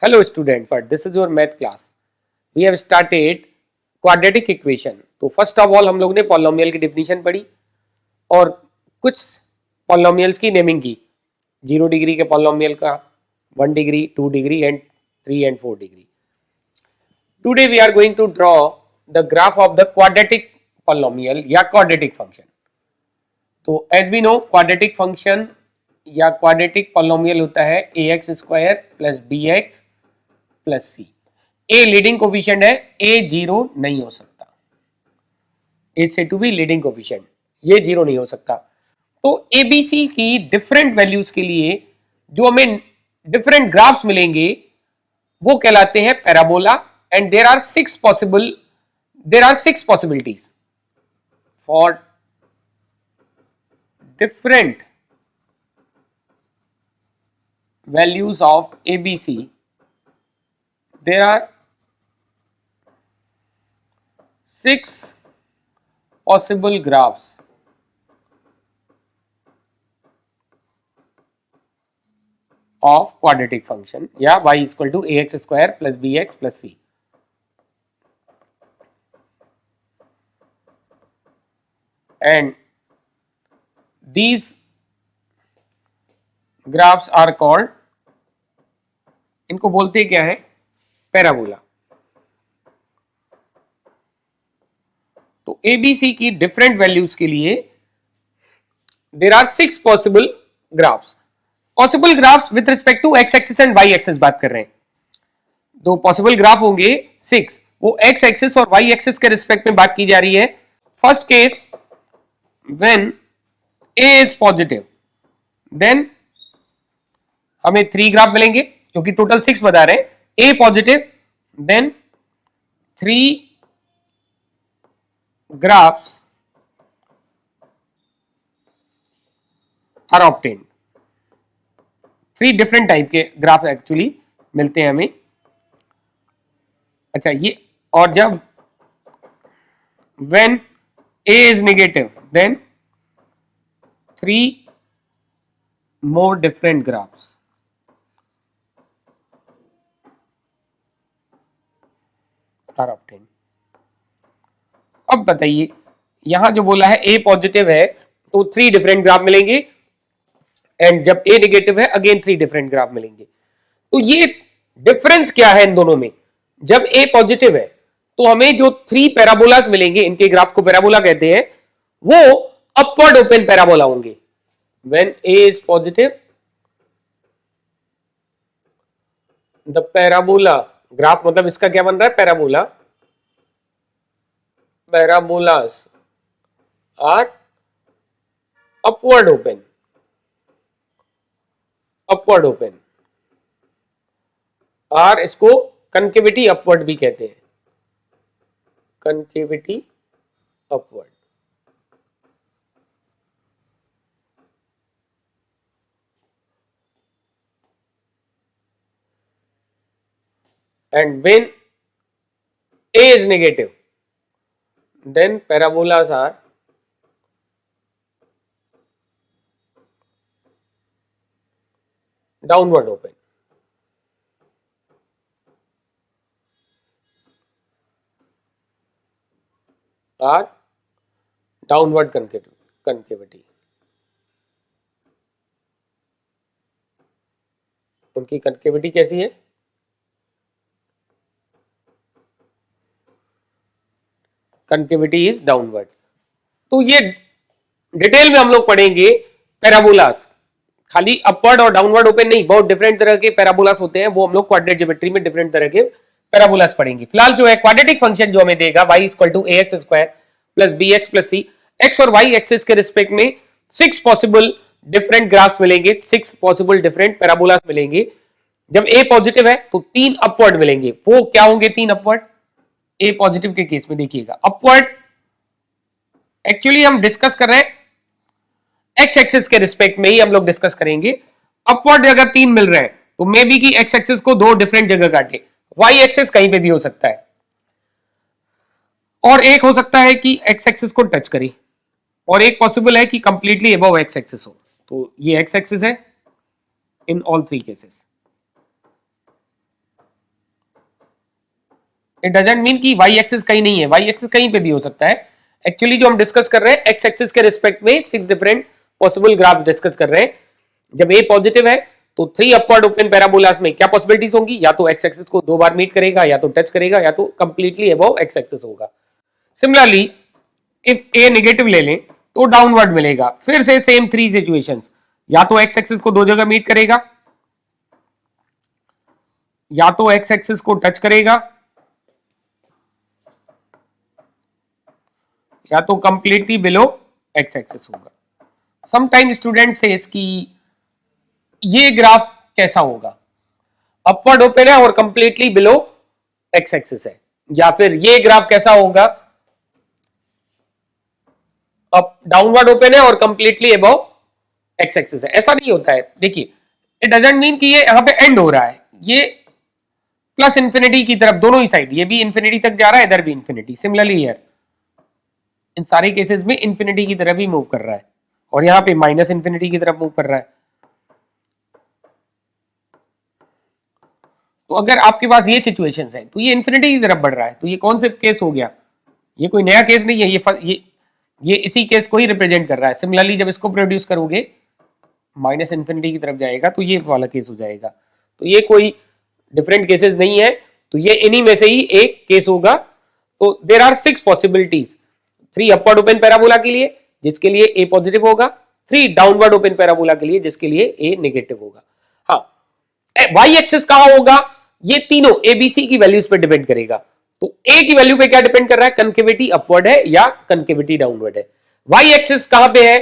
Hello students, but this is your math class. We have started quadratic equation. तो first of all हम लोग ने polynomial की definition पढ़ी और कुछ पॉलिनोमियल्स की नेमिंग की. 0 डिग्री के पॉलिनोमियल का, 1 degree, 2 degree and 3 and 4 degree. Today we are going to draw the graph of the quadratic polynomial या quadratic function. तो as we know quadratic function या quadratic polynomial होता है ax square plus bx plus c. A leading coefficient है, a zero नहीं हो सकता. A से टू बी लीडिंग कोफिशिएंट, ये जीरो नहीं हो सकता. तो एबीसी की डिफरेंट वैल्यूज के लिए जो हमें डिफरेंट ग्राफ्स मिलेंगे वो कहलाते हैं parabola. And there are six possibilities for different values of ABC. There are 6 possible graphs of quadratic function या y equal to ax square plus bx plus c. And these graphs are called, इनको बोलते क्या है, parabola. तो ABC की different values के लिए there are 6 possible graphs. Possible graphs with respect to x axis and y axis बात कर रहे हैं. तो पॉसिबल ग्राफ होंगे 6, वो एक्स एक्सिस और वाई एक्सिस के रिस्पेक्ट में बात की जा रही है. First case when a is positive then हमें 3 ग्राफ मिलेंगे क्योंकि टोटल 6 बता रहे हैं. A positive, then 3 graphs are obtained. 3 different type के ग्राफ एक्चुअली मिलते हैं हमें. अच्छा, ये और जब when A is negative then 3 more different graphs are obtained. अब बताइए, यहां जो बोला है A पॉजिटिव है तो 3 डिफरेंट ग्राफ मिलेंगे एंड जब A नेगेटिव है अगेन 3 डिफरेंट ग्राफ मिलेंगे. तो ये डिफरेंस क्या है इन दोनों में? जब A पॉजिटिव है तो हमें जो 3 पैराबोलास मिलेंगे, इनके ग्राफ को पैराबोला कहते हैं, वो अपवर्ड ओपन पैराबोला होंगे. When A is positive the parabola graph, मतलब इसका क्या बन रहा है, parabola. Parabolas are upward open. आर इसको कनकेविटी अपवर्ड भी कहते हैं. Concavity upward. And when A is negative, then parabolas are downward open. Are downward concavity. उनकी concavity कैसी है? कंकेविटी इज डाउनवर्ड. तो ये डिटेल में हम लोग पढ़ेंगे पैराबोलास. खाली अपवर्ड और डाउनवर्ड ओपन नहीं, बहुत डिफरेंट तरह के पैराबोलास होते हैं, वो हम लोग क्वाड्रेटिक ज्योमेट्री में डिफरेंट तरह के पैराबोलास पढ़ेंगे. फिलहाल जो है क्वाड्रेटिक फंक्शन जो हमें देगा y equal to ax square plus bx plus c. X और y एक्सिस के रिस्पेक्ट में 6 पॉसिबल डिफरेंट ग्राफ मिलेंगे, 6 पॉसिबल डिफरेंट पैराबोलास मिलेंगे. जब a पॉजिटिव है तो 3 अपवर्ड मिलेंगे. वो क्या होंगे 3 अपवर्ड? ए पॉजिटिव के केस में देखिएगा अपवर्ड एक्चुअली हम डिस्कस कर रहे हैं एक्स एक्सिस के रिस्पेक्ट में ही हम लोग डिस्कस करेंगे. अपवर्ड अगर 3 मिल रहे हैं तो मे बी कि एक्स एक्सिस को 2 डिफरेंट जगह काटे. वाई एक्सिस कहीं पे भी हो सकता है और एक हो सकता है कि एक्स एक्सिस को टच करे और एक पॉसिबल है कि कंप्लीटली अबव एक्स एक्सिस हो. तो ये एक्स एक्सिस है in all 3 cases. It doesn't mean कि वाई एक्सिस कहीं नहीं है, वाई एक्सिस कहीं पे भी हो सकता है। एक्चुअली जो हम डिस्कस कर रहे हैं एक्स एक्सिस के रिस्पेक्ट में 6 डिफरेंट पॉसिबल ग्राफ डिस्कस कर रहे हैं। जब ए पॉजिटिव है तो 3 अपवर्ड ओपन पैराबोलास में क्या पॉसिबिलिटीज होंगी, या तो एक्स एक्सिस को 2 बार मीट करेगा, या तो टच करेगा, या तो कंप्लीटली अबव एक्स एक्सिस होगा। सिमिलरली इफ ए नेगेटिव ले लें तो डाउनवर्ड मिलेगा। फिर से सेम 3 सिचुएशंस, या तो एक्स एक्सिस को 2 जगह मीट करेगा, या तो एक्स एक्सिस को टच करेगा, या तो कंप्लीटली बिलो एक्स एक्सिस होगा। समटाइम स्टूडेंट सेज कि ये ग्राफ कैसा होगा, अपवर्ड ओपन है और कंप्लीटली बिलो एक्स एक्सिस है, या फिर ये ग्राफ कैसा होगा, अप डाउनवर्ड ओपन है और कंप्लीटली अबव एक्स एक्सिस है। ऐसा नहीं होता है। देखिए इट डजंट मीन कि ये यहां पे एंड हो रहा है, ये प्लस इंफिनिटी की तरफ दोनों ही साइड, ये भी इंफिनिटी तक जा रहा है, इधर भी इंफिनिटी। सिमिलरली हियर इन सारे केसेस में इंफिनिटी की तरफ ही मूव कर रहा है, और यहां पे माइनस इंफिनिटी की तरफ मूव कर रहा है। तो अगर आपके पास ये सिचुएशंस है तो ये इंफिनिटी की तरफ बढ़ रहा है, तो ये कौन से केस हो गया, ये कोई नया केस नहीं है, ये इसी केस को ही रिप्रेजेंट कर रहा है। सिमिलरली जब इसको प्रोड्यूस करोगे माइनस इंफिनिटी की तरफ जाएगा तो ये वाला केस हो जाएगा। तो ये कोई डिफरेंट केसेस नहीं है, तो ये इन्हीं में से ही एक केस होगा। तो there are 6 possibilities, 3 upward open parabola के लिए जिसके लिए ए पॉजिटिव होगा, 3 डाउनवर्ड ओपन पैराबोला के लिए जिसके लिए ए नेगेटिव होगा। हाँ, वाई एक्सिस कहां होगा, ये तीनों एबीसी की वैल्यूज पे डिपेंड करेगा। तो ए की वैल्यू पे क्या डिपेंड कर रहा है, कनकेविटी अपवर्ड है या कनकेविटी डाउनवर्ड है। वाई एक्सिस कहां पे है,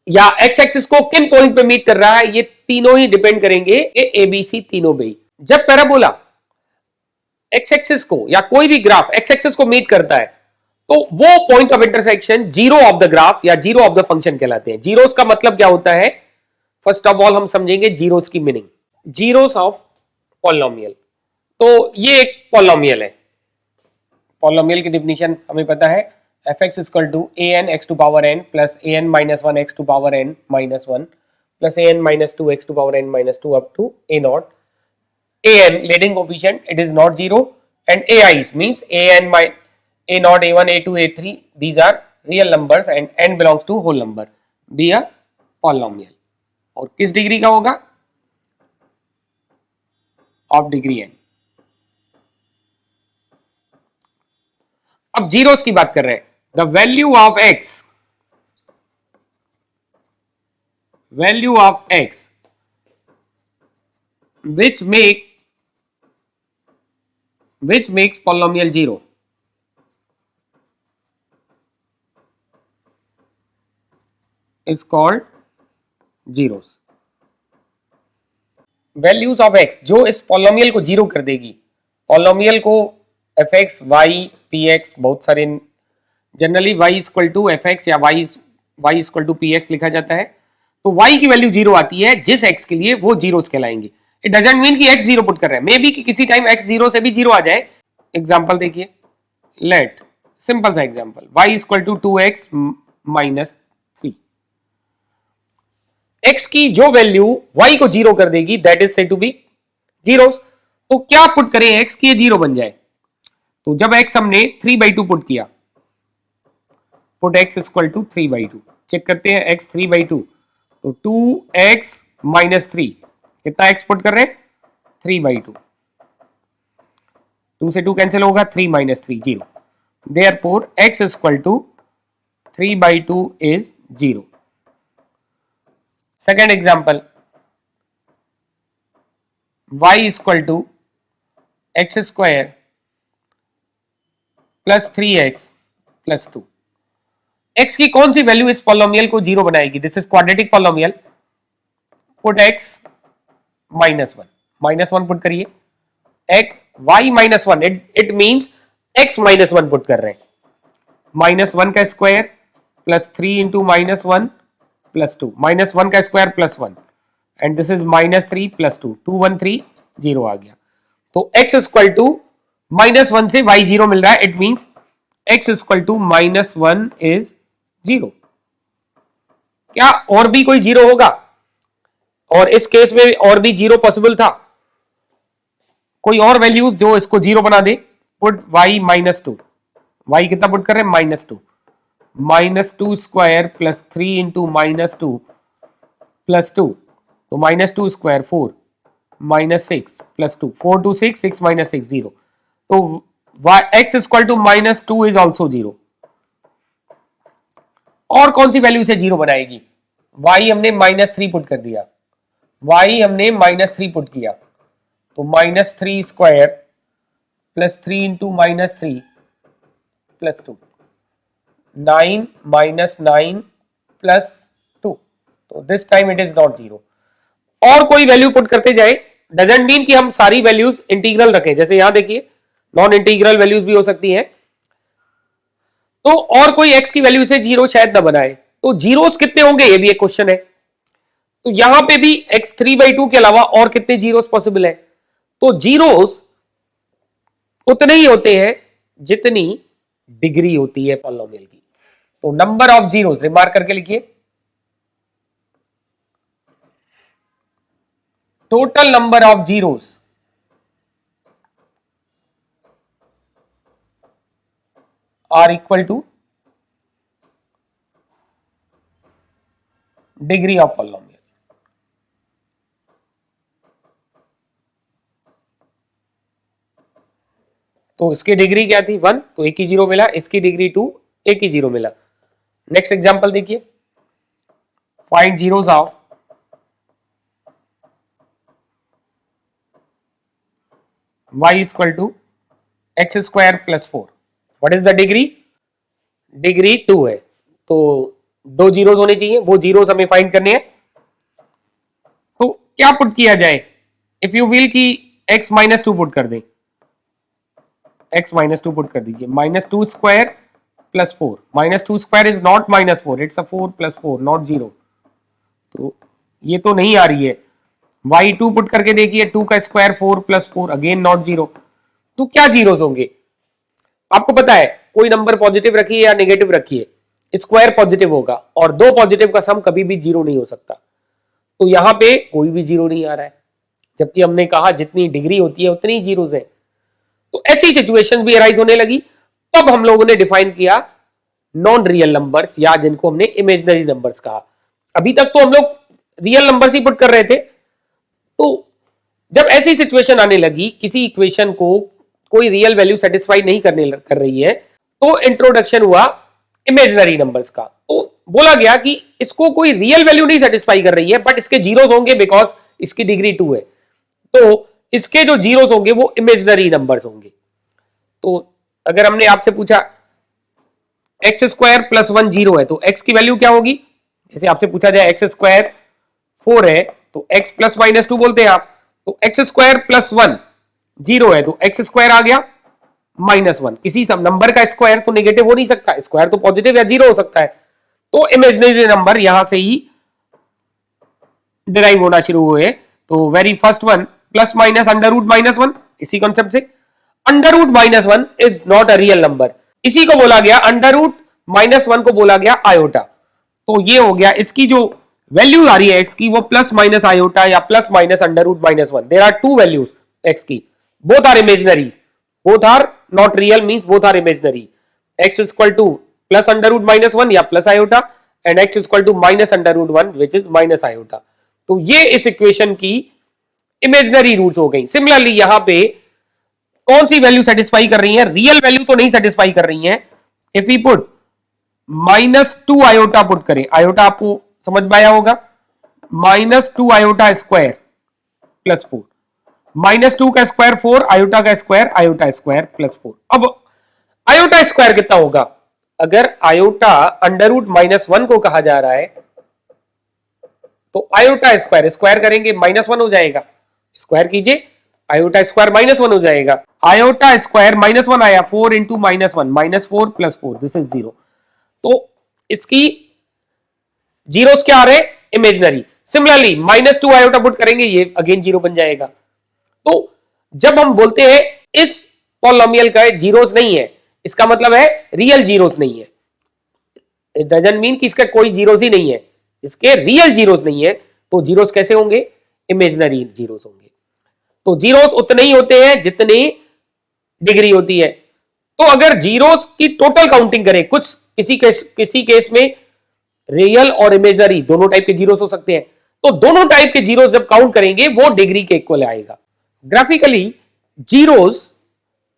या एक्स एक्सिस को किन पॉइंट पे मीट कर रहा है, ये तीनों ही डिपेंड करेंगे एबीसी तीनों पे। जब पैराबोला एक्स एक्सिस को या कोई भी ग्राफ एक्स एक्सिस को मीट करता है तो वो point of intersection zero of the graph या जीरो ऑफ द फंक्शन कहलाते हैं। जीरोस का मतलब क्या होता है, फर्स्ट ऑफ ऑल हम समझेंगे जीरोस की मीनिंग। जीरोस ऑफ पॉलिनोमियल, तो ये एक पॉलिनोमियल है। पॉलिनोमियल की डिफिनीशन हमें पता है, fx equal to an x to power n plus an minus 1 x to power n minus 1 plus an minus 2 x to power n minus 2 up to a naught. an leading coefficient, it is not zero, and ai's means an a naught, a1, a2, a3, these are real numbers and n belongs to whole number, be a polynomial। और किस degree का होगा, of degree n। अब zeros की बात कर रहे हैं, the value of x which makes polynomial zero is called zeros। Values of x जो इस पॉलिनोमियल को जीरो कर देगी, पॉलिनोमियल को fx, y, px, बहुत सारे generally y equal to fx या y इक्वल टू px लिखा जाता है। तो y की वैल्यू जीरो आती है जिस x के लिए वो जीरोस कहलाएंगे। इट डजंट मीन कि x जीरो पुट कर रहे हैं, मे बी कि किसी टाइम x जीरो से भी जीरो आ जाए। एग्जांपल देखिए, लेट सिंपल सा example, y equal to 2x minus 3। x की जो वैल्यू y को जीरो कर देगी that is said to be zeros. तो क्या पुट करें x की ये जीरो बन जाए, तो जब x हमने 3/2 पुट किया, put x equal to 3/2, check करते हैं x 3/2, तो 2x माइनस 3, कितना x पुट कर रहे हैं 3/2, 2 से 2 कैंसिल होगा, 3 minus 3 zero, therefore x equal to 3/2 is zero. Second example, y equal to x square plus 3x plus 2। x की कौन सी वैल्यू इस पॉलिनोमियल को जीरो बनाएगी, this is quadratic polynomial, put x minus one put करिए, x y minus 1, it means x minus 1 put कर रहे हैं, माइनस 1 का square plus 3 into minus 1 plus 2, minus 1 का square plus 1, and this is minus 3 plus 2, 2 1 3 zero आ गया। तो x equal to minus 1 से y जीरो मिल रहा है, it means x equal to minus 1 is zero. क्या और भी कोई जीरो होगा, और इस केस में और भी जीरो पॉसिबल था, कोई और वैल्यूज जो इसको जीरो बना दे, put y minus two, y कितना पुट कर रहे हैं minus two square plus 3 into minus two plus two, तो minus two square 4 minus 6 plus 2, 4 two 6, 6 minus 6 0, तो x equal to minus two is also zero. और कौन सी वैल्यू से जीरो बनाएगी, y हमने -3 पुट कर दिया, y हमने -3 पुट किया, तो -3 square plus 3 into -3 plus 2, 9 minus 9 plus 2, तो this time it is not zero. और कोई वैल्यू पुट करते जाए, डजंट मीन कि हम सारी वैल्यूज इंटीग्रल रखें, जैसे यहां देखिए नॉन इंटीग्रल वैल्यूज भी हो सकती हैं, तो और कोई x की वैल्यू से जीरो शायद ना बनाए, तो जीरोस कितने होंगे ये भी एक क्वेश्चन है। तो यहां पे भी x 3/2 के अलावा और कितने जीरोस पॉसिबल है, तो जीरोस उतने ही होते हैं जितनी डिग्री होती है पॉलिनोमियल की। तो नंबर ऑफ जीरोस रिमार्क करके लिखिए, total number of zeros are equal to degree of polynomial. तो इसकी डिग्री क्या थी 1, तो एक ही जीरो मिला, इसकी डिग्री 2, एक ही जीरो मिला। नेक्स्ट एग्जांपल देखिए, find zeros of y equal to x square plus 4, what is the degree, degree 2 है, तो दो जीरोस होने चाहिए, वो जीरोस हमें फाइंड करने हैं। तो क्या पुट किया जाए, इफ यू विल की x -2 पुट कर दें, x -2 पुट कर दीजिए, -2 square plus 4, -2 square is not -4, it's a 4 plus 4 not zero, तो ये तो नहीं आ रही है। y2 पुट करके देखिए, 2 का square 4 plus 4 again not zero, तो क्या जीरोस होंगे, आपको पता है कोई नंबर पॉजिटिव रखिए या नेगेटिव रखिए, स्क्वायर पॉजिटिव होगा, और दो पॉजिटिव का सम कभी भी जीरो नहीं हो सकता, तो यहां पे कोई भी जीरो नहीं आ रहा है, जबकि हमने कहा जितनी डिग्री होती है उतनी जीरोस है। तो ऐसी सिचुएशन भी अराइज होने लगी, तब हम लोगों ने डिफाइन किया नॉन रियल नंबर्स, या जिनको हमने इमेजिनरी नंबर्स कहा। अभी तक तो हम लोग रियल नंबर्स ही पुट कर रहे थे, तो जब ऐसी सिचुएशन आने लगी, किसी इक्वेशन को कोई रियल वैल्यू सेटिस्फाई नहीं कर रही है, तो इंट्रोडक्शन हुआ इमेजिनरी नंबर्स का। तो बोला गया कि इसको कोई रियल वैल्यू नहीं सेटिस्फाई कर रही है, बट इसके जीरोस होंगे बिकॉज इसकी डिग्री 2 है, तो इसके जो जीरोस होंगे वो इमेजिनरी नंबर्स होंगे। तो अगर हमने आपसे पूछा एक्स स्क्वायर प्लस 1 जीरो है, तो एक्स की वैल्यू क्या होगी, जैसे आपसे पूछा जाए एक्स स्क्वायर 4 है, तो एक्स प्लस -2 बोलते हैं आप, तो एक्स स्क्वायर प्लस 1 जीरो है, तो एक्स स्क्वायर आ गया -1, किसी सब नंबर का स्क्वायर तो नेगेटिव हो नहीं सकता, स्क्वायर तो पॉजिटिव या जीरो हो सकता है, तो इमेजिनरी नंबर यहां से ही डिराइव होना शुरू हुए। तो very first one plus minus under root -1, इसी कॉन्सेप्ट से under root -1 is not a real number, इसी को बोला गया अंडर रूट -1 को बोला गया आयोटा। तो ये हो गया, इसकी जो वैल्यू आ रही है एक्स की वो प्लस माइनस आयोटा या plus minus under root -1, there are two values x की, both are imaginaries, both are not real means both are imaginary, x is equal to plus under root -1 या plus iota and x is equal to minus under root 1 which is minus iota। तो ये इस equation की imaginary roots हो गई। Similarly यहां पे कौन सी वैल्यू सेटिस्फाई कर रही है, रियल वैल्यू तो नहीं सेटिस्फाई कर रही है। If we put -2 iota put करें, आयोटा आपको समझ में आया होगा, -2 आयोटा स्क्वायर प्लस 4, -2 का स्क्वायर 4, आयोटा का स्क्वायर आयोटा स्क्वायर प्लस 4। अब आयोटा स्क्वायर कितना होगा, अगर आयोटा अंडर रूट -1 को कहा जा रहा है, तो आयोटा स्क्वायर स्क्वायर करेंगे -1 हो जाएगा, स्क्वायर कीजिए आयोटा स्क्वायर -1 हो जाएगा, आयोटा स्क्वायर -1 आया, 4 इंटू -1 -4 प्लस 4, दिस इज 0। तो इसकी जीरोस क्या आ रहे हैं, इमेजिनरी। सिमिलरली -2 आयोटा पुट करेंगे, ये अगेन जीरो बन जाएगा। तो जब हम बोलते हैं इस पॉलिनोमियल का जीरोस नहीं है, इसका मतलब है रियल जीरोस नहीं है, इट डजंट मीन कि इसका कोई जीरोस ही नहीं है, इसके रियल जीरोस नहीं है। तो जीरोस कैसे होंगे, इमेजिनरी जीरोस होंगे। तो जीरोस उतने ही होते हैं जितनी डिग्री होती है। तो अगर जीरोस की टोटल काउंटिंग करें, कुछ किसी केस में रियल और इमेजनरी दोनों टाइप के जीरोस हो सकते हैं, तो दोनों टाइप के जीरोस जब काउंट करेंगे वो डिग्री के इक्वल आएगा। ग्राफिकली जीरोस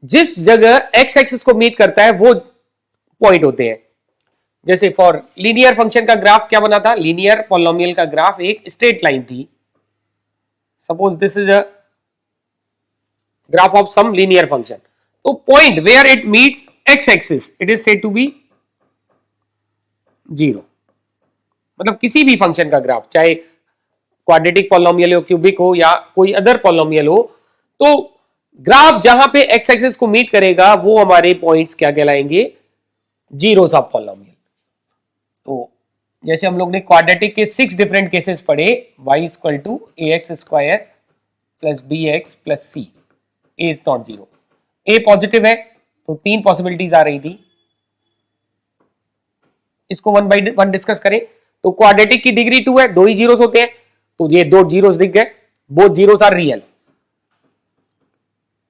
जिस जगह एक्स एक्सिस को मीट करता है वो पॉइंट होते हैं। जैसे फॉर लीनियर फंक्शन का ग्राफ क्या बना था, लीनियर पॉलिनोमियल का ग्राफ एक स्ट्रेट लाइन थी। Suppose this is a graph of some linear function, तो point where it meets x axis it is said to be zero. मतलब किसी भी फंक्शन का ग्राफ, चाहे क्वाड्रेटिक पॉलिनोमियल हो, क्यूबिक हो या कोई अदर पॉलिनोमियल हो, तो ग्राफ जहां पे एक्स एक्सिस को मीट करेगा वो हमारे पॉइंट्स क्या कहलाएंगे, जीरोस ऑफ पॉलिनोमियल। तो जैसे हम लोग ने क्वाड्रेटिक के 6 डिफरेंट केसेस पढ़े, y equal to a x square plus b x plus c, a is not zero. A positive है तो 3 पॉसिबिलिटीज आ रही थी। इसको 1 बाई 1 डिस्कस करें तो क्वाड्रेटिक की डिग्री 2 है, 2 ही जीरोस होते हैं, तो ये 2 जीरोस दिख गए। Both zeros are real,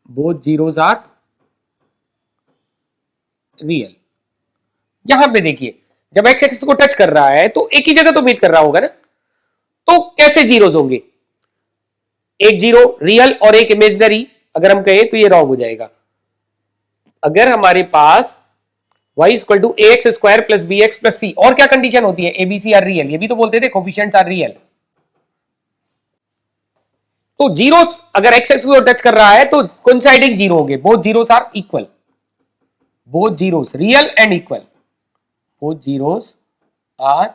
both zeros are real. यहां पे देखिए जब एक्स एक्सिस को टच कर रहा है तो एक ही जगह तो मीट कर रहा होगा ना, तो कैसे जीरोस होंगे, एक जीरो रियल और एक इमेजिनरी अगर हम कहें तो ये रॉन्ग हो जाएगा। अगर हमारे पास y equal to a x square plus b x plus c, और क्या कंडीशन होती है, एबीसी आर रियल, ये भी तो बोलते थे कोफिशिएंट्स आर रियल। तो जीरोस अगर एक्स एक्सिस को टच कर रहा है तो कोइंसाइडिंग जीरो होंगे, both zeros are equal, both zeros real and equal, both zeros are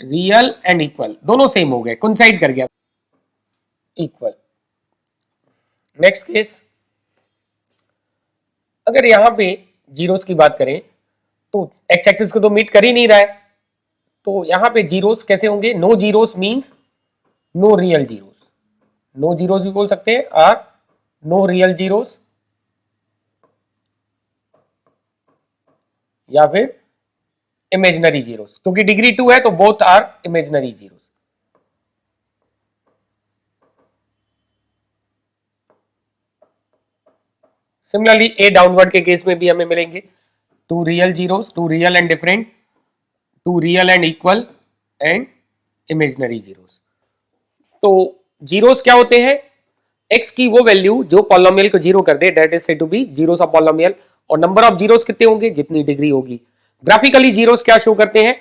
real and equal, दोनों सेम हो गए, कोइंसाइड कर गया, इक्वल। नेक्स्ट केस, अगर यहां पे जीरोस की बात करें तो एक्स एक्सिस को तो मीट कर ही नहीं रहा है, तो यहां पे जीरोस कैसे होंगे, no zeros means no real zeros, no zeros भी बोल सकते हैं, आर नो रियल जीरोस, या फिर इमेजिनरी जीरोस, क्योंकि डिग्री 2 है तो both are imaginary zeros. Similarly a downward के केस में भी हमें मिलेंगे 2 real zeros, 2 real and different, 2 real and equal and imaginary zeros. तो जीरोस क्या होते हैं, एक्स की वो वैल्यू जो पॉलिनोमियल को जीरो कर दे, that is said to be zeros of polynomial. और नंबर ऑफ जीरोस कितने होंगे, जितनी डिग्री होगी। ग्राफिकली जीरोस क्या शो करते हैं,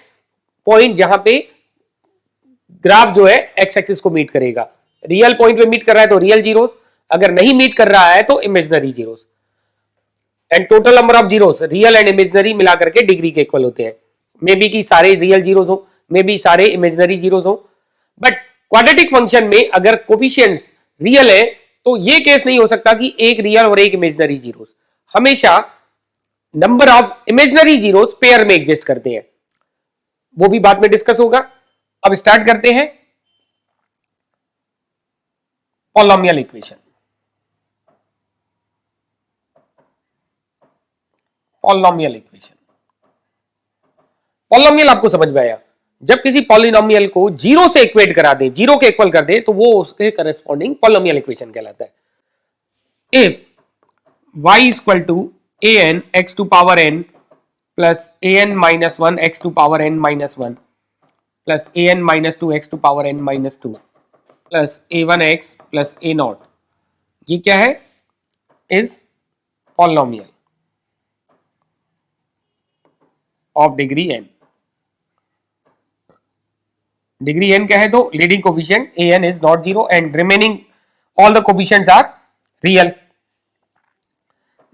पॉइंट जहां पे ग्राफ जो है एक्स एक्सिस को मीट करेगा, रियल पॉइंट पे मीट कर रहा है तो रियल जीरोस, अगर नहीं मीट कर रहा है तो imaginary zeros. And total number of zeros real and imaginary मिलाकर के डिग्री के इक्वल होते हैं। मे बी कि सारे रियल जीरोस हो, मे बी सारे इमेजिनरी जीरोस हो, बट क्वाड्रेटिक फंक्शन में अगर कोफिशिएंट्स रियल है तो ये केस नहीं हो सकता कि एक रियल और एक इमेजिनरी जीरोस, हमेशा number of imaginary zeros pair में एग्जिस्ट करते हैं, वो भी बाद में डिस्कस होगा। अब स्टार्ट करते हैं polynomial equation. Polynomial equation, polynomial आपको समझ में आया, जब किसी पॉलिनोमियल को जीरो से इक्वेट करा दे, जीरो के इक्वल कर दे, तो वो उसके करस्पॉन्डिंग पॉलिनोमियल इक्वेशन कहलाता है। If y equal to a n x to power n plus a n minus one x to power n minus one plus a n minus two x to power n minus two plus a one x plus a not, ये क्या है, is polynomial of degree n. Degree n क्या है, तो leading coefficient a n is not zero and remaining all the coefficients are real.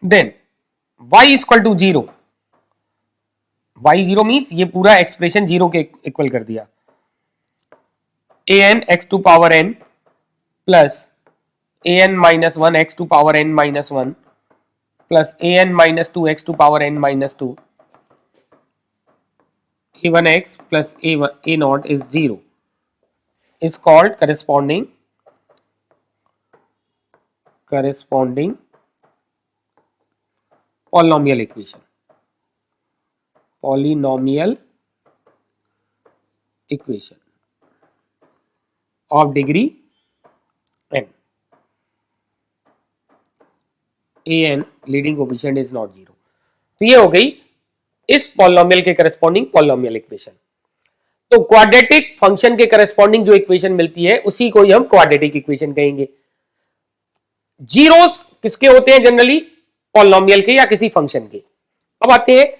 Then y equal to zero, y zero means ये पूरा expression zero के equal कर दिया, a n x to power n plus a n minus one x to power n minus one plus a n minus two x to power n minus two, a1x plus a naught is 0 is called corresponding polynomial equation, polynomial equation of degree n. an leading coefficient is not zero. तो ये हो गई इस polynomial के corresponding polynomial equation. तो quadratic function के corresponding जो equation मिलती है उसी को ही हम क्वाड्रेटिक इक्वेशन कहेंगे। जीरोस किसके होते हैं जनरली? पॉलिनोमियल के या किसी फंक्शन के। अब आते हैं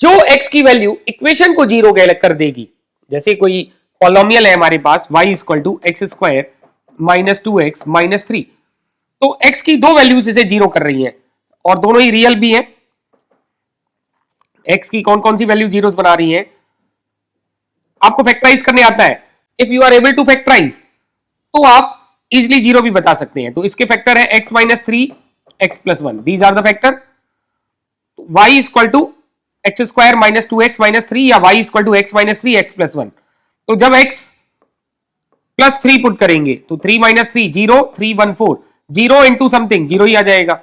जो x की वैल्यू इक्वेशन को जीरो कर देगी, जैसे कोई पॉलिनोमियल है हमारे पास y equal to x square minus 2x minus 3, तो x की दो वैल्यूज इसे जीरो कर रही हैं और दोनों ही रियल भी हैं। x की कौन कौन सी वैल्यू जीरोस बना रही हैं? आपको फैक्टराइज करने आता है, if you are able to factorize तो आप इजिली जीरो भी बता सकते हैं। तो इसके फैक्टर है x minus 3 x plus 1, these are the factor. y equal to x square minus 2x minus 3 या y equal to x minus 3 x plus 1। तो जब x प्लस 3 पुट करेंगे तो 3 माइनस 3 0, 3 1 4, 0 इंटू समथिंग जीरो ही आ जाएगा।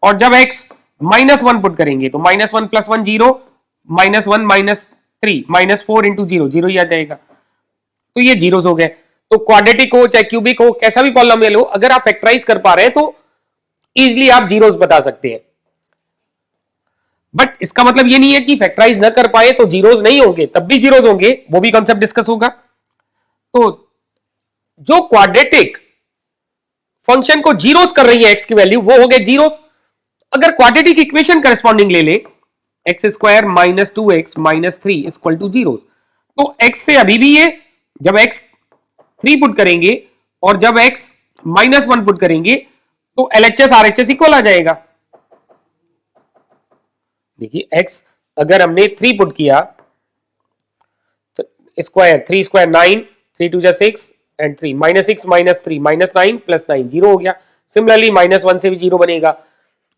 और जब x माइनस 1 पुट करेंगे तो minus 1 plus 1 0, minus 1 minus 3 minus 4 into zero, zero ही आ जाएगा। तो ये जीरोस हो गए। तो क्वाड्रेटिक हो चाहे क्यूबिक हो, कैसा भी पॉलिनोमियल हो, अगर आप फैक्टराइज कर पा रहे हैं तो इजिली आप जीरोस बता सकते हैं। बट इसका मतलब ये नहीं है कि फैक्टराइज ना कर पाए तो जीरोस नहीं होंगे, तब भी जीरोस होंगे, वो भी कॉन्सेप्ट डिस्कस होगा। तो जो क्वाड्रेटिक फंक्शन को जीरोस कर रही है एक्स की वैल्यू, वो हो गए जीरोस। अगर क्वाड्रेटिक इक्वेशन करस्पॉन्डिंग ले ले, x square minus 2x minus 3 equal to zero, तो x से अभी भी ये जब x 3 पुट करेंगे और जब x माइनस 1 पुट करेंगे तो LHS RHS इक्वल आ जाएगा। देखिए x अगर हमने 3 पुट किया तो square 3 square 9, 3 2 6 and 3 minus 6 minus 3 minus 9 plus 9 zero हो गया। सिमिलरली माइनस 1 से भी जीरो बनेगा।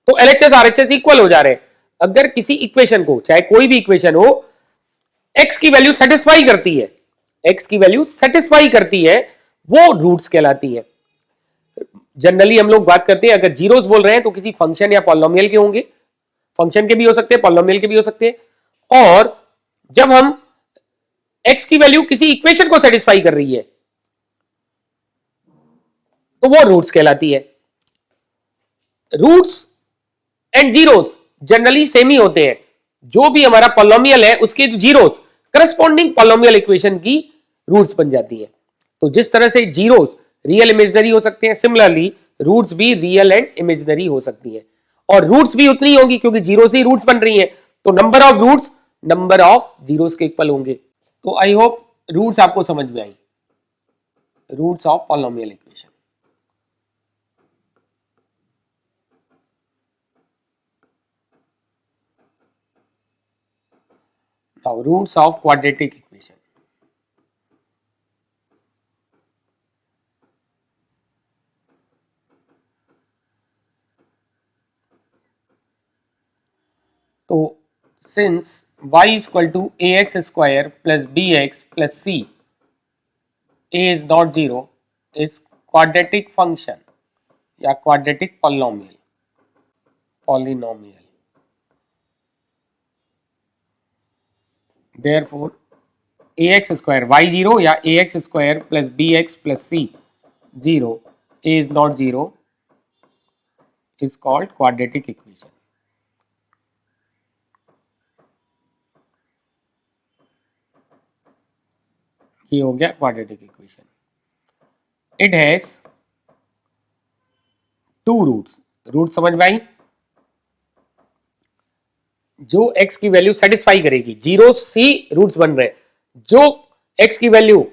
तो LHS RHS इक्वल हो जा रहे हैं। अगर किसी इक्वेशन को, चाहे कोई भी इक्वेशन हो, x की वैल्यू सेटिस्फाई करती है, x की वैल्यू सेटिस्फाई करती है, वो रूट्स कहलाती है। जनरली हम लोग बात करते हैं अगर जीरोस बोल रहे हैं तो किसी फंक्शन या पॉलिनोमियल के होंगे, फंक्शन के भी हो सकते हैं, पॉलिनोमियल के भी हो सकते हैं। और जब हम x की वैल्यू किसी इक्वेशन को सेटिस्फाई कर रही है तो वो रूट्स कहलाती है। Roots and zeros generally same ही होते हैं। जो भी हमारा पॉलिनोमियल है उसके जीरोस करस्पॉन्डिंग पॉलिनोमियल इक्वेशन की रूट्स बन जाती है। तो जिस तरह से जीरोस रियल इमेजिनरी हो सकते हैं, सिमिलरली रूट्स भी रियल एंड इमेजिनरी हो सकती है। और रूट्स भी उतनी होगी क्योंकि जीरो से ही रूट्स बन रही हैं, तो number of roots number of zeros के इक्वल होंगे। तो आई होप रूट्स आपको समझ में आई, roots of polynomial equation. Now roots of quadratic equation. तो since y is equal to ax square plus bx plus c, a is not zero, is quadratic function या quadratic polynomial, therefore ax square y 0 या ax square plus bx plus c 0, a is not zero, is called quadratic equation. ये हो गया quadratic equation. It has two roots. Root समझ में आई? जो x की वैल्यू सेटिस्फाई करेगी, जीरो सी रूट्स बन रहे हैं। जो x की वैल्यू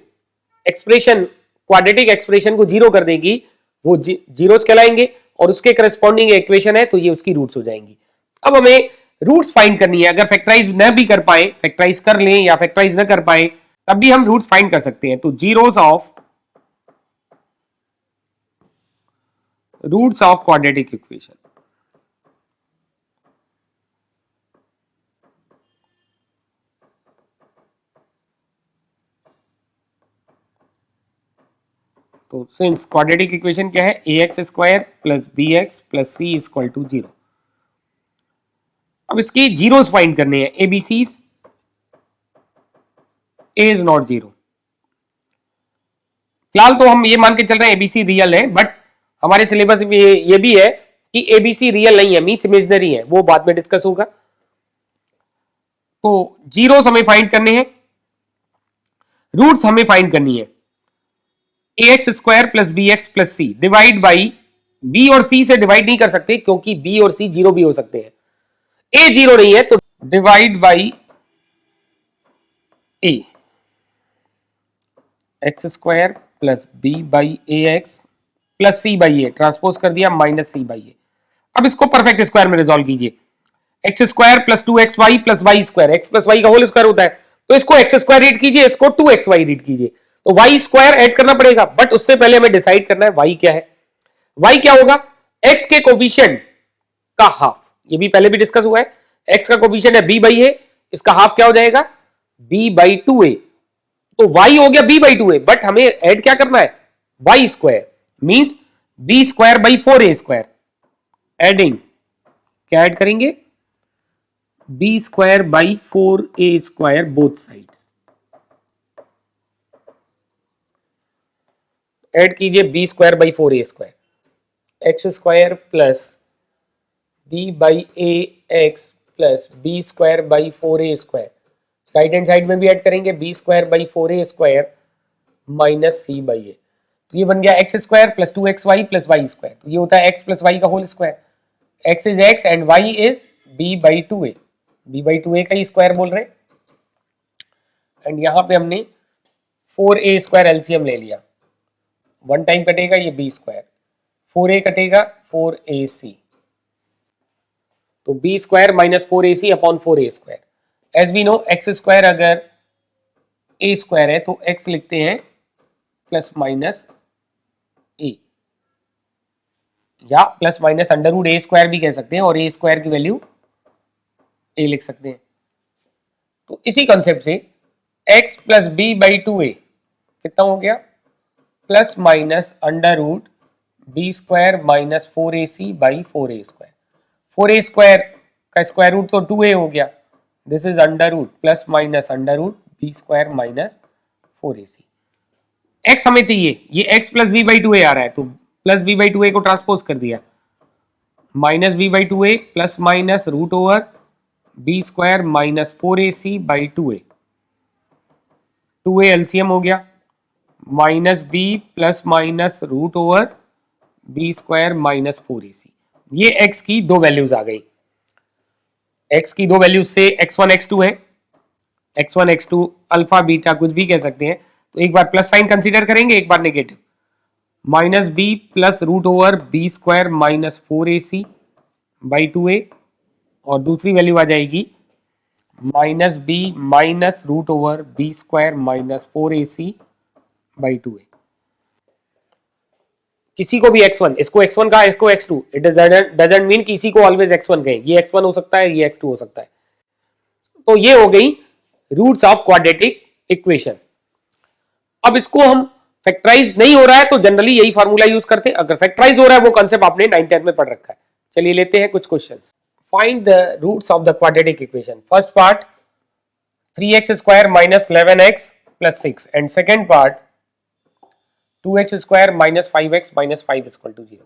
एक्सप्रेशन क्वाड्रेटिक एक्सप्रेशन को जीरो कर देगी वो जीरोस कहलाएंगे और उसके करस्पॉन्डिंग इक्वेशन है तो ये उसकी रूट्स हो जाएंगी। अब हमें रूट्स फाइंड करनी है। अगर फैक्टराइज न भी कर पाए, फैक्टराइज कर लें या फैक्टराइज न कर पाए, तब भी हम रूट्स फाइंड कर सकते हैं। तो zeros of roots of quadratic equation, तो सिंस क्वाड्रेटिक इक्वेशन क्या है, a x square plus b x plus c equal to zero. अब इसकी जीरोस फाइंड करने हैं, a b c, a is not zero. फिलहाल तो हम ये मान के चल रहे हैं एबीसी रियल है, बट हमारे सिलेबस में ये भी है कि एबीसी रियल नहीं है, मींस इमेजिनरी है, वो बाद में डिस्कस होगा। तो जीरोस हमें फाइंड करने हैं, रूट्स हमें फाइंड करनी है। A x square plus b x plus c divide by, b और सी से डिवाइड नहीं कर सकते क्योंकि बी और सी जीरो भी हो सकते हैं, ए जीरो नहीं है तो divide by a x square plus b by a x plus c by a, transpose कर दिया माइनस सी बाई ए। अब इसको परफेक्ट स्क्वायर में रिजॉल्व कीजिए, x square plus two x y plus y square, x plus y का whole square होता है, तो इसको एक्स स्क्वायर रीड कीजिए, इसको टू एक्स वाई रीड कीजिए, तो वाई स्क्वायर ऐड करना पड़ेगा, बट उससे पहले हमें डिसाइड करना है वाई क्या है। वाई क्या होगा, एक्स के कोफिशिएंट का हाफ, ये भी पहले भी डिस्कस हुआ है, एक्स का कोफिशिएंट है बी बाई ए, इसका हाफ क्या हो जाएगा बी बाई टू ए, तो वाई हो गया b by two a, but हमें ऐड क्या करना है y square, means b square by four a square, adding क्या ऐड करेंगे b square by four a square both sides, add कीजिए b square by four a square, x square plus b by a x plus b square by four a square, right hand side में भी add करेंगे b square by four a square minus c by a, तो ये बन गया x square plus two x y plus y square, तो ये होता है एक्स प्लस वाई का whole square, x is x and y is b by two a, b by two a का ही स्क्वायर बोल रहे हैं, एंड यहां पे हमने फोर ए स्क्वायर एलसीएम ले लिया, वन टाइम कटेगा ये बी स्क्वायर, फोर ए कटेगा फोर ए सी, तो b square minus four a c upon four a square, as we know x square अगर ए स्क्वायर है तो एक्स लिखते हैं प्लस माइनस ए, या प्लस माइनस अंडर रूट ए स्क्वायर भी कह सकते हैं, और ए स्क्वायर की वैल्यू ए लिख सकते हैं। तो इसी कॉन्सेप्ट से x plus b by two a कितना हो गया plus minus under root b square minus four a c by four a square, four a square का स्क्वायर रूट तो टू ए हो गया, this is under root plus minus under root b square minus four a c, x हमें चाहिए, ये x plus b by two a आ रहा है, तो प्लस बी बाई टू ए को ट्रांसपोज कर दिया, minus b by two a plus minus root over b square minus four a c by two a LCM हो गया, minus b plus minus root over b square minus four a c, ये x की दो values आ गई, x की दो values से x1 x2 है, x1 x2 अल्फा बीटा कुछ भी कह सकते हैं, तो एक बार प्लस साइन कंसीडर करेंगे, एक बार negative, minus b plus root over b square minus four a c by two a, और दूसरी वैल्यू आ जाएगी minus b minus root over b square minus four a c by two a, किसी को भी x1, इसको x1 कहा, इसको x2, इट डजंट मीन किसी को ऑलवेज x1 कहें, ये x1 हो सकता है, ये x2 हो सकता है। तो ये हो गई रूट्स ऑफ क्वाड्रेटिक इक्वेशन। अब इसको हम फैक्टराइज नहीं हो रहा है तो जनरली यही फार्मूला यूज करते हैं, अगर फैक्टराइज हो रहा है वो कॉन्सेप्ट आपने 9th-10th में पढ़ रखा है। चलिए लेते हैं कुछ questions. Find the roots of the quadratic equation. First part 3x square minus 11x plus 6 and second part 2x square minus 5x minus 5 equal to 0।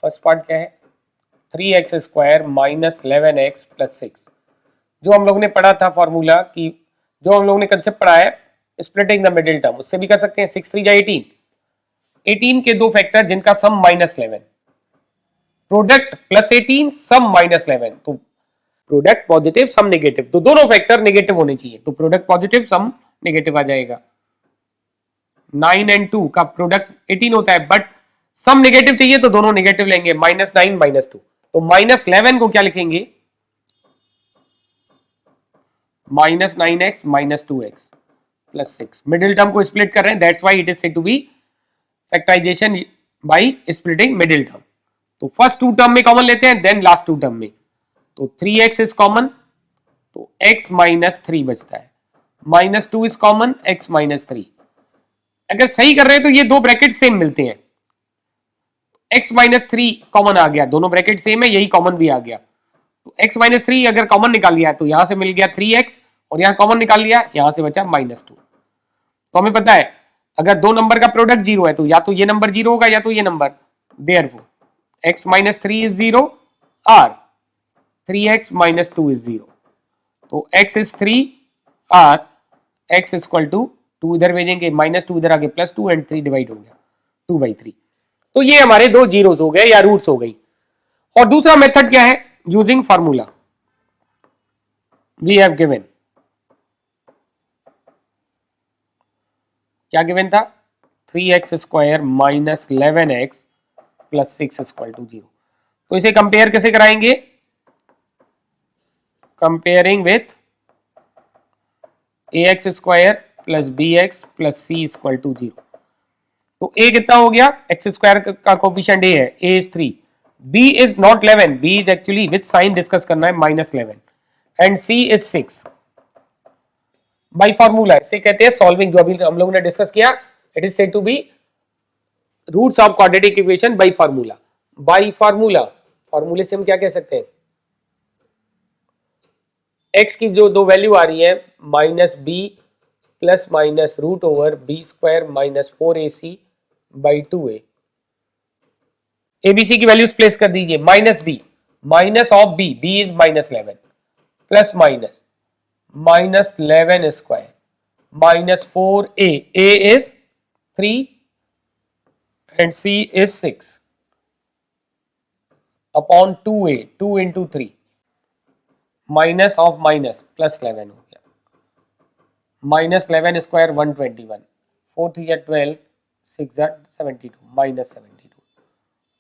First part क्या है 3x square minus 11x plus 6, जो हम लोग ने पढ़ा था formula की, जो हम लोग ने कंसेप्ट पढ़ा है स्प्लिटिंग द मिडिल टर्म, उससे भी कर सकते हैं 6 3 जा 18, 18 के दो फैक्टर जिनका सम माइनस 11, प्रोडक्ट प्लस 18 सम माइनस 11, तो प्रोडक्ट पॉजिटिव सम नेगेटिव, तो दोनों फैक्टर नेगेटिव होने चाहिए, तो प्रोडक्ट पॉजिटिव सम नेगेटिव आ जाएगा। 9 एंड 2 का प्रोडक्ट 18 होता है बट सम नेगेटिव चाहिए तो दोनों नेगेटिव लेंगे, माइनस 9 माइनस 2, तो माइनस 11 को क्या लिखेंगे minus 9x minus 2x plus 6, middle term को स्प्लिट कर रहे हैं, that's why it is said to be factorization by splitting middle term. तो फर्स्ट टू टर्म में कॉमन लेते हैं, देन लास्ट टू टर्म में, तो 3x इज कॉमन, तो x माइनस 3 बचता है, minus 2 is common, x minus 3, अगर सही कर रहे हैं तो ये दो ब्रैकेट सेम मिलते हैं, x माइनस 3 कॉमन आ गया, दोनों ब्रैकेट सेम है, यही कॉमन भी आ गया, तो x माइनस 3 अगर कॉमन निकाल लिया तो यहां से मिल गया 3x, और यहां कॉमन निकाल लिया, यहां से बचा माइनस 2। तो हमें पता है अगर दो नंबर का प्रोडक्ट 0 है तो या तो ये नंबर 0 होगा या तो ये number, Therefore x minus 3 is 0 or 3x minus 2 is 0. तो x is 3 और x is equal to 2 इधर भेजेंगे माइनस 2 इधर आगे प्लस 2 एंड 3 डिवाइड हो गया 2/3. तो ये हमारे दो जीरोस हो गए या रूट्स हो गई. और दूसरा मेथड क्या है? Using formula. We have given, क्या गिवन था? 3x square minus 11x plus 6 equal to 0. तो इसे कंपेयर कैसे कराएंगे? Comparing with ax square plus bx plus c equal to 0. तो a कितना हो गया? x स्क्वायर का कोफिशिएंट a है, a is 3, b is not 11, b is actually with sign discuss करना है minus 11 and c is 6. Bye formula इसे कहते हैं सॉल्विंग, जो अभी हम लोगों ने डिस्कस किया. It is said to be roots of quadratic equation by formula. By formula, फार्मूले से हम क्या कह सकते हैं? x की जो दो वैल्यू आ रही है minus b plus minus root over b square minus 4ac by 2a. A b c की वैल्यूज प्लेस कर दीजिए. Minus b, minus of b, b is minus 11 plus minus minus 11 square minus 4a, a is 3 and c is 6 upon 2a, 2 into 3 minus of minus plus 11 हो गया. Minus 11 square 121, 4 3 या 12, 6 या 72 minus 72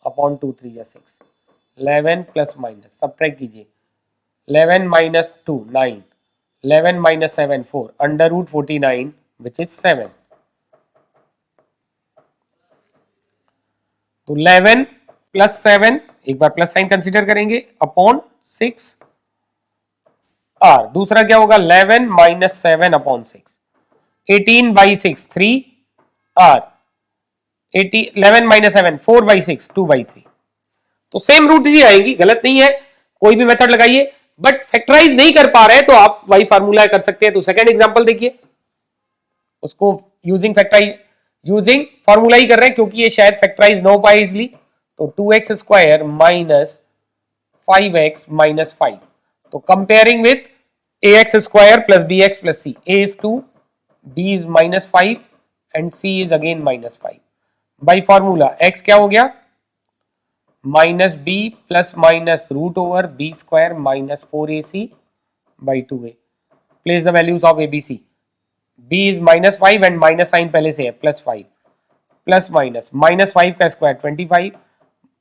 upon 2 3 या 6. 11 plus minus subtract कीजिए. 11 minus 2 9, 11 minus 7 4 under root 49 which is 7. तो 11 plus 7, एक बार plus sign consider करेंगे, अपॉन 6 और दूसरा क्या होगा? 11 माइनस 7 अपॉन 6. 18 बाई 6 3 और 11 माइनस 7 4 बाई 6 2 बाई 3. तो सेम रूट ही आएंगी, गलत नहीं है, कोई भी मेथड लगाइए. बट फैक्टराइज नहीं कर पा रहे हैं तो आप वाई फार्मूला कर सकते हैं. तो सेकंड एग्जांपल देखिए, उसको यूजिंग फैक्टराइज, यूजिंग फार्मूला ही कर रहे हैं क्योंकि ये शायद फैक्टराइज ना हो पाए इजिली. तो 2x square minus 5x minus 5. तो comparing with ax square plus bx plus c, a is 2, b is minus 5 and c is again minus 5. By formula x क्या हो गया? Minus b plus minus root over b square minus 4ac by 2a. Place the values of abc. b is minus 5 and minus sign पहले से है plus 5 plus minus minus 5 का square 25,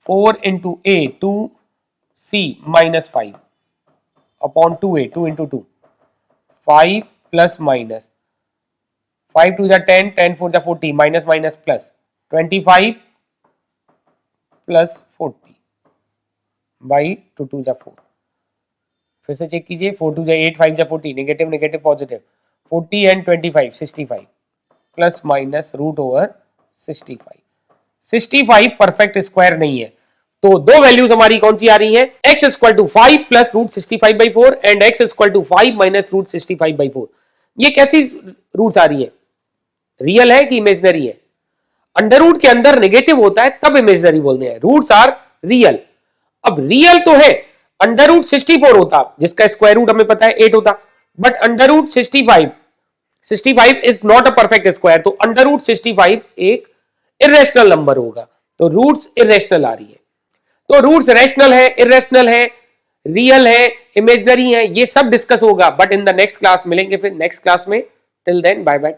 4 into a 2c minus 5 upon 2a 2 into 2 5 plus minus 5 2 जा 10 10 4 जा 40 minus minus plus 25 plus 40 by 2 2 जा 4. फिर से check कीजिए. 4 2 जा 8 5 जा 40 negative negative positive 40 and 25 65 plus minus root over 65. 65 perfect square नहीं है. तो दो वैल्यूज हमारी कौन सी आ रही है? x equal to 5 plus root 65 by 4 and x equal to 5 minus root 65 by 4. ये कैसी रूट्स आ रही है? रियल है कि इमेजनरी है? अंडर रूट के अंदर नेगेटिव होता है तब इमेजनरी बोलते हैं. Roots are real. अब रियल तो है, अंडर रूट 64 होता जिसका स्क्वायर रूट हमें पता है 8 होता, but under root 65 is not a perfect square. तो अंडर रूट 65 एक इरेशनल नंबर होगा. तो रूट्स इरेशनल आ रही है. तो रूट्स रैशनल है, इरेशनल है, रियल है, इमेजनरी है, ये सब डिस्कस होगा. But in the next class मिलेंगे फिर नेक्स्ट क्लास में. Till then bye bye.